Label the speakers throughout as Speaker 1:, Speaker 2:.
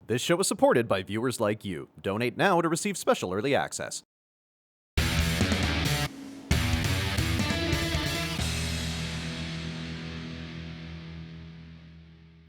Speaker 1: This show is supported by viewers like you. Donate now to receive special early access.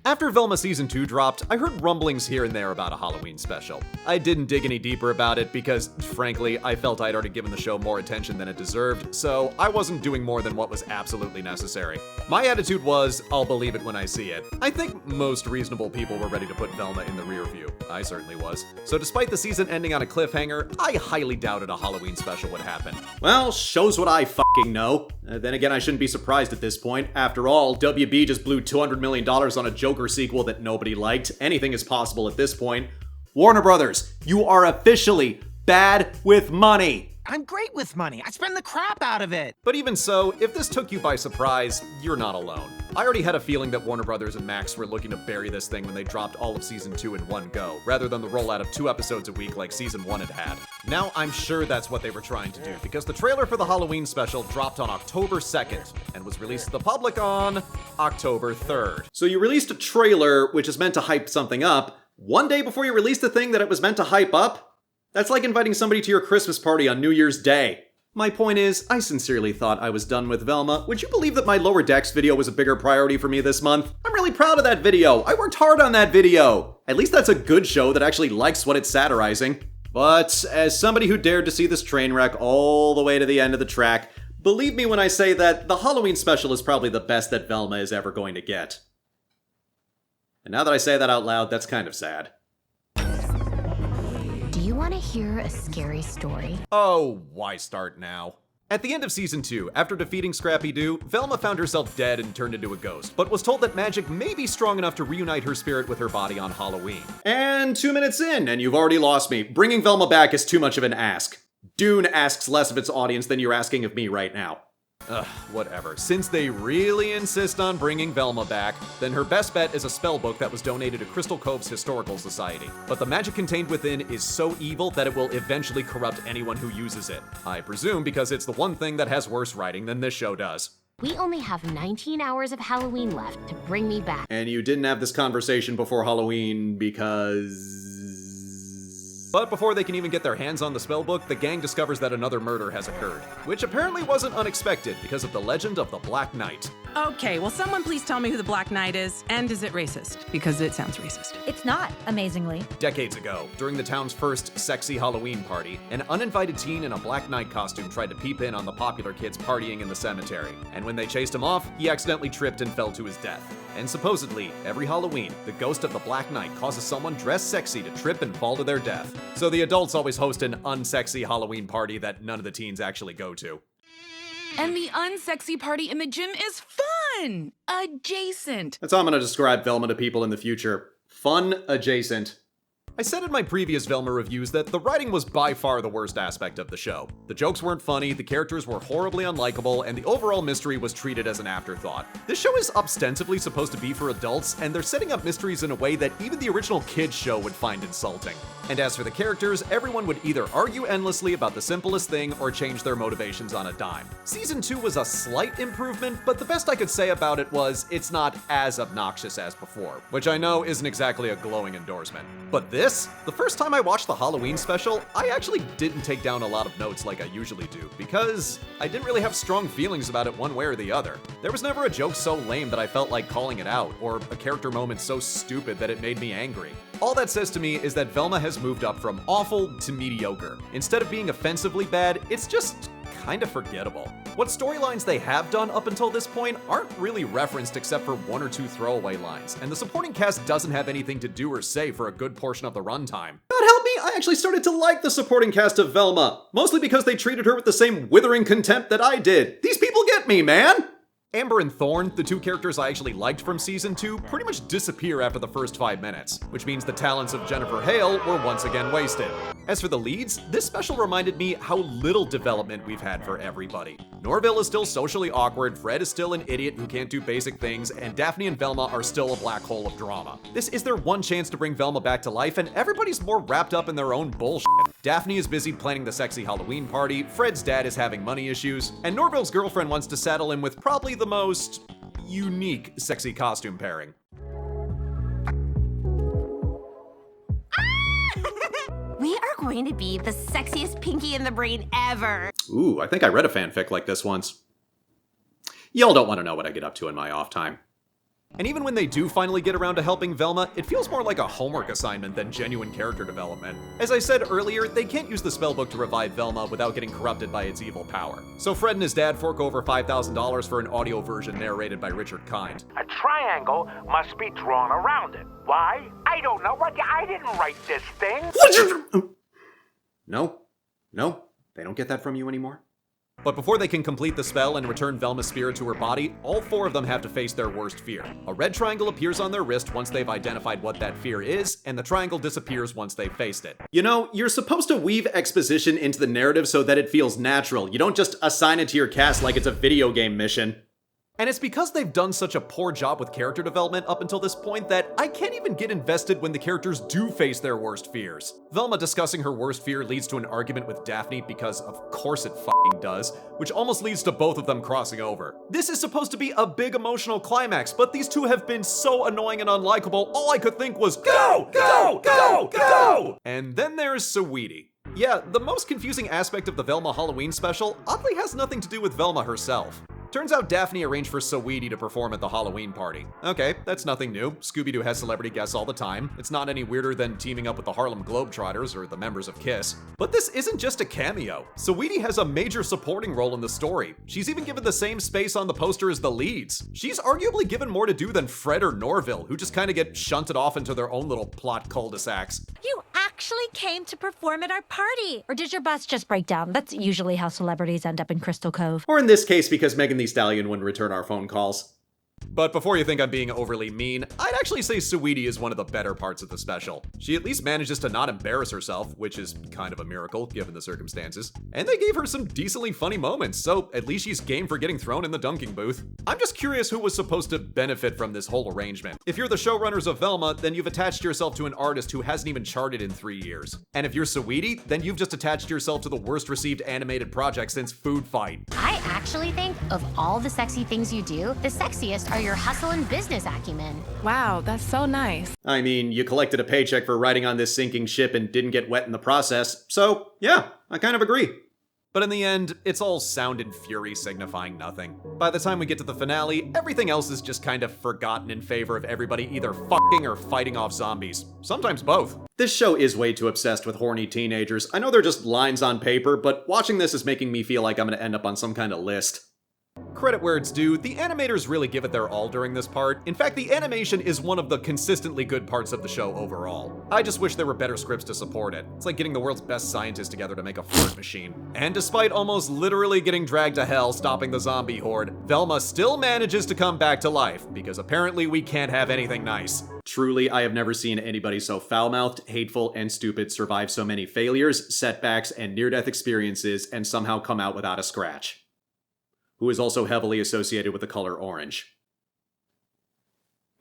Speaker 1: After Velma Season 2 dropped, I heard rumblings here and there about a Halloween special. I didn't dig any deeper about it because, frankly, I felt I'd already given the show more attention than it deserved, so I wasn't doing more than what was absolutely necessary. My attitude was, I'll believe it when I see it. I think most reasonable people were ready to put Velma in the rear view. I certainly was. So despite the season ending on a cliffhanger, I highly doubted a Halloween special would happen. Well, shows what I fucking know. Then again, I shouldn't be surprised at this point. After all, WB just blew $200 million on a Joker sequel that nobody liked. Anything is possible at this point. Warner Brothers, you are officially bad with money.
Speaker 2: I'm great with money. I spend the crap out of it.
Speaker 1: But even so, if this took you by surprise, you're not alone. I already had a feeling that Warner Brothers and Max were looking to bury this thing when they dropped all of Season 2 in one go, rather than the rollout of 2 episodes a week like Season 1 had had. Now I'm sure that's what they were trying to do, because the trailer for the Halloween special dropped on October 2nd, and was released to the public on October 3rd. So you released a trailer, which is meant to hype something up, one day before you released the thing that it was meant to hype up? That's like inviting somebody to your Christmas party on New Year's Day. My point is, I sincerely thought I was done with Velma. Would you believe that my Lower Decks video was a bigger priority for me this month? I'm really proud of that video. I worked hard on that video. At least that's a good show that actually likes what it's satirizing. But as somebody who dared to see this train wreck all the way to the end of the track, believe me when I say that the Halloween special is probably the best that Velma is ever going to get. And now that I say that out loud, that's kind of sad.
Speaker 3: Do you want to hear a scary story?
Speaker 1: Oh, why start now? At the end of Season 2, after defeating Scrappy-Doo, Velma found herself dead and turned into a ghost, but was told that magic may be strong enough to reunite her spirit with her body on Halloween. And 2 minutes in, and you've already lost me. Bringing Velma back is too much of an ask. Dune asks less of its audience than you're asking of me right now. Ugh, whatever. Since they really insist on bringing Velma back, then her best bet is a spell book that was donated to Crystal Cove's Historical Society. But the magic contained within is so evil that it will eventually corrupt anyone who uses it. I presume because it's the one thing that has worse writing than this show does.
Speaker 3: We only have 19 hours of Halloween left to bring me back.
Speaker 1: And you didn't have this conversation before Halloween because... But before they can even get their hands on the spellbook, the gang discovers that another murder has occurred, which apparently wasn't unexpected because of the legend of the Black Knight.
Speaker 4: Okay, will someone please tell me who the Black Knight is? And is it racist? Because it sounds racist.
Speaker 5: It's not, amazingly.
Speaker 1: Decades ago, during the town's first sexy Halloween party, an uninvited teen in a Black Knight costume tried to peep in on the popular kids partying in the cemetery. And when they chased him off, he accidentally tripped and fell to his death. And supposedly, every Halloween, the ghost of the Black Knight causes someone dressed sexy to trip and fall to their death. So the adults always host an unsexy Halloween party that none of the teens actually go to.
Speaker 4: And the unsexy party in the gym is fun! Adjacent.
Speaker 1: That's how I'm gonna describe Velma to people in the future. Fun adjacent. I said in my previous Velma reviews that the writing was by far the worst aspect of the show. The jokes weren't funny, the characters were horribly unlikable, and the overall mystery was treated as an afterthought. This show is ostensibly supposed to be for adults, and they're setting up mysteries in a way that even the original kids show would find insulting. And as for the characters, everyone would either argue endlessly about the simplest thing or change their motivations on a dime. Season 2 was a slight improvement, but the best I could say about it was it's not as obnoxious as before, which I know isn't exactly a glowing endorsement. But this? The first time I watched the Halloween special, I actually didn't take down a lot of notes like I usually do, because I didn't really have strong feelings about it one way or the other. There was never a joke so lame that I felt like calling it out, or a character moment so stupid that it made me angry. All that says to me is that Velma has moved up from awful to mediocre. Instead of being offensively bad, it's just kind of forgettable. What storylines they have done up until this point aren't really referenced except for 1 or 2 throwaway lines, and the supporting cast doesn't have anything to do or say for a good portion of the runtime. God help me, I actually started to like the supporting cast of Velma, mostly because they treated her with the same withering contempt that I did. These people get me, man! Amber and Thorn, the 2 characters I actually liked from Season 2, pretty much disappear after the first 5 minutes, which means the talents of Jennifer Hale were once again wasted. As for the leads, this special reminded me how little development we've had for everybody. Norville is still socially awkward, Fred is still an idiot who can't do basic things, and Daphne and Velma are still a black hole of drama. This is their one chance to bring Velma back to life, and everybody's more wrapped up in their own bullshit. Daphne is busy planning the sexy Halloween party, Fred's dad is having money issues, and Norville's girlfriend wants to saddle him with probably the most unique sexy costume pairing.
Speaker 5: We are going to be the sexiest pinky in the brain ever.
Speaker 1: Ooh, I think I read a fanfic like this once. Y'all don't want to know what I get up to in my off time. And even when they do finally get around to helping Velma, it feels more like a homework assignment than genuine character development. As I said earlier, they can't use the spellbook to revive Velma without getting corrupted by its evil power. So Fred and his dad fork over $5,000 for an audio version narrated by Richard Kind.
Speaker 6: A triangle must be drawn around it. Why? I don't know. I didn't write this thing.
Speaker 1: No, they don't get that from you anymore. But before they can complete the spell and return Velma's spirit to her body, all four of them have to face their worst fear. A red triangle appears on their wrist once they've identified what that fear is, and the triangle disappears once they've faced it. You know, you're supposed to weave exposition into the narrative so that it feels natural. You don't just assign it to your cast like it's a video game mission. And it's because they've done such a poor job with character development up until this point that I can't even get invested when the characters do face their worst fears. Velma discussing her worst fear leads to an argument with Daphne because of course it f***ing does, which almost leads to both of them crossing over. This is supposed to be a big emotional climax, but these two have been so annoying and unlikable, all I could think was go, go, go, go! And then there's Saweetie. Yeah, the most confusing aspect of the VELMA Halloween Special oddly has nothing to do with Velma herself. Turns out Daphne arranged for Saweetie to perform at the Halloween party. Okay, that's nothing new. Scooby-Doo has celebrity guests all the time. It's not any weirder than teaming up with the Harlem Globetrotters or the members of KISS. But this isn't just a cameo. Saweetie has a major supporting role in the story. She's even given the same space on the poster as the leads. She's arguably given more to do than Fred or Norville, who just kind of get shunted off into their own little plot cul-de-sacs.
Speaker 7: You actually came to perform at our party. Or did your bus just break down? That's usually how celebrities end up in Crystal Cove.
Speaker 1: Or in this case, because Megan Thee Stallion wouldn't return our phone calls. But before you think I'm being overly mean, I'd actually say Saweetie is one of the better parts of the special. She at least manages to not embarrass herself, which is kind of a miracle given the circumstances. And they gave her some decently funny moments, so at least she's game for getting thrown in the dunking booth. I'm just curious who was supposed to benefit from this whole arrangement. If you're the showrunners of Velma, then you've attached yourself to an artist who hasn't even charted in 3 years. And if you're Saweetie, then you've just attached yourself to the worst received animated project since Food Fight.
Speaker 3: I actually think of all the sexy things you do, the sexiest are your hustle and business acumen.
Speaker 4: Wow, that's so nice.
Speaker 1: I mean, you collected a paycheck for riding on this sinking ship and didn't get wet in the process, so yeah, I kind of agree. But in the end, it's all sound and fury signifying nothing. By the time we get to the finale, everything else is just kind of forgotten in favor of everybody either fucking or fighting off zombies. Sometimes both. This show is way too obsessed with horny teenagers. I know they're just lines on paper, but watching this is making me feel like I'm gonna end up on some kind of list. Credit where it's due, the animators really give it their all during this part. In fact, the animation is one of the consistently good parts of the show overall. I just wish there were better scripts to support it. It's like getting the world's best scientists together to make a fart machine. And despite almost literally getting dragged to hell stopping the zombie horde, Velma still manages to come back to life, because apparently we can't have anything nice. Truly, I have never seen anybody so foul-mouthed, hateful, and stupid survive so many failures, setbacks, and near-death experiences and somehow come out without a scratch. Who is also heavily associated with the color orange.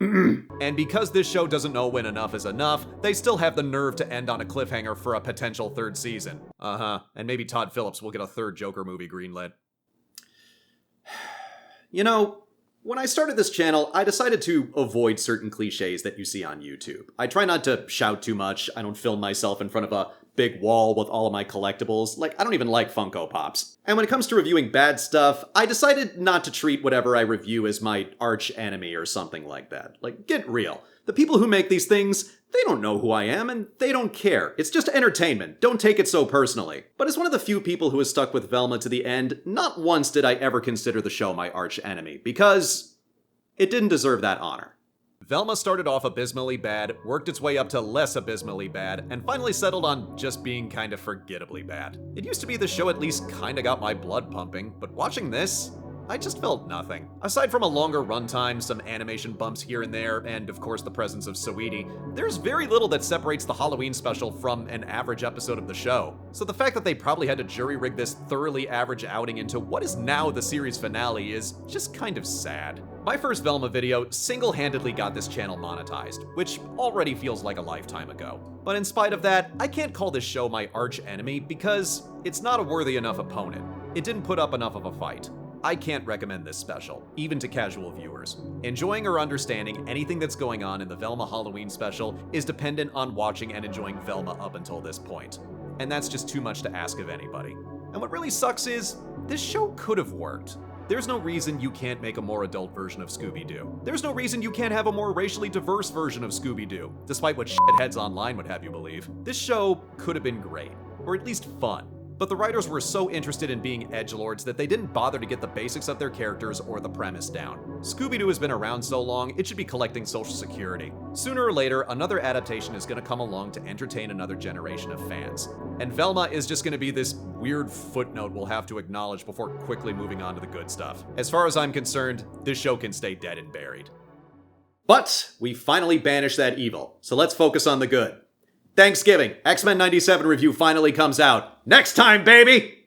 Speaker 1: And because this show doesn't know when enough is enough, they still have the nerve to end on a cliffhanger for a potential third season. And maybe Todd Phillips will get a third Joker movie greenlit. You know, when I started this channel, I decided to avoid certain cliches that you see on YouTube. I try not to shout too much, I don't film myself in front of a big wall with all of my collectibles. Like, I don't even like Funko Pops. And when it comes to reviewing bad stuff, I decided not to treat whatever I review as my arch enemy or something like that. Like, get real. The people who make these things, they don't know who I am and they don't care. It's just entertainment. Don't take it so personally. But as one of the few people who has stuck with Velma to the end, not once did I ever consider the show my arch enemy, because it didn't deserve that honor. Velma started off abysmally bad, worked its way up to less abysmally bad, and finally settled on just being kind of forgettably bad. It used to be the show at least kinda got my blood pumping, but watching this, I just felt nothing. Aside from a longer runtime, some animation bumps here and there, and of course the presence of Saweetie, there's very little that separates the Halloween Special from an average episode of the show. So the fact that they probably had to jury-rig this thoroughly average outing into what is now the series finale is just kind of sad. My first Velma video single-handedly got this channel monetized, which already feels like a lifetime ago. But in spite of that, I can't call this show my arch enemy because it's not a worthy enough opponent. It didn't put up enough of a fight. I can't recommend this special, even to casual viewers. Enjoying or understanding anything that's going on in the Velma Halloween Special is dependent on watching and enjoying Velma up until this point. And that's just too much to ask of anybody. And what really sucks is, this show could have worked. There's no reason you can't make a more adult version of Scooby-Doo. There's no reason you can't have a more racially diverse version of Scooby-Doo, despite what shitheads online would have you believe. This show could have been great, or at least fun. But the writers were so interested in being edgelords that they didn't bother to get the basics of their characters or the premise down. Scooby-Doo has been around so long, it should be collecting Social Security. Sooner or later, another adaptation is gonna come along to entertain another generation of fans. And Velma is just gonna be this weird footnote we'll have to acknowledge before quickly moving on to the good stuff. As far as I'm concerned, this show can stay dead and buried. But we finally banished that evil, so let's focus on the good. Thanksgiving, X-Men 97 review finally comes out. Next time, baby!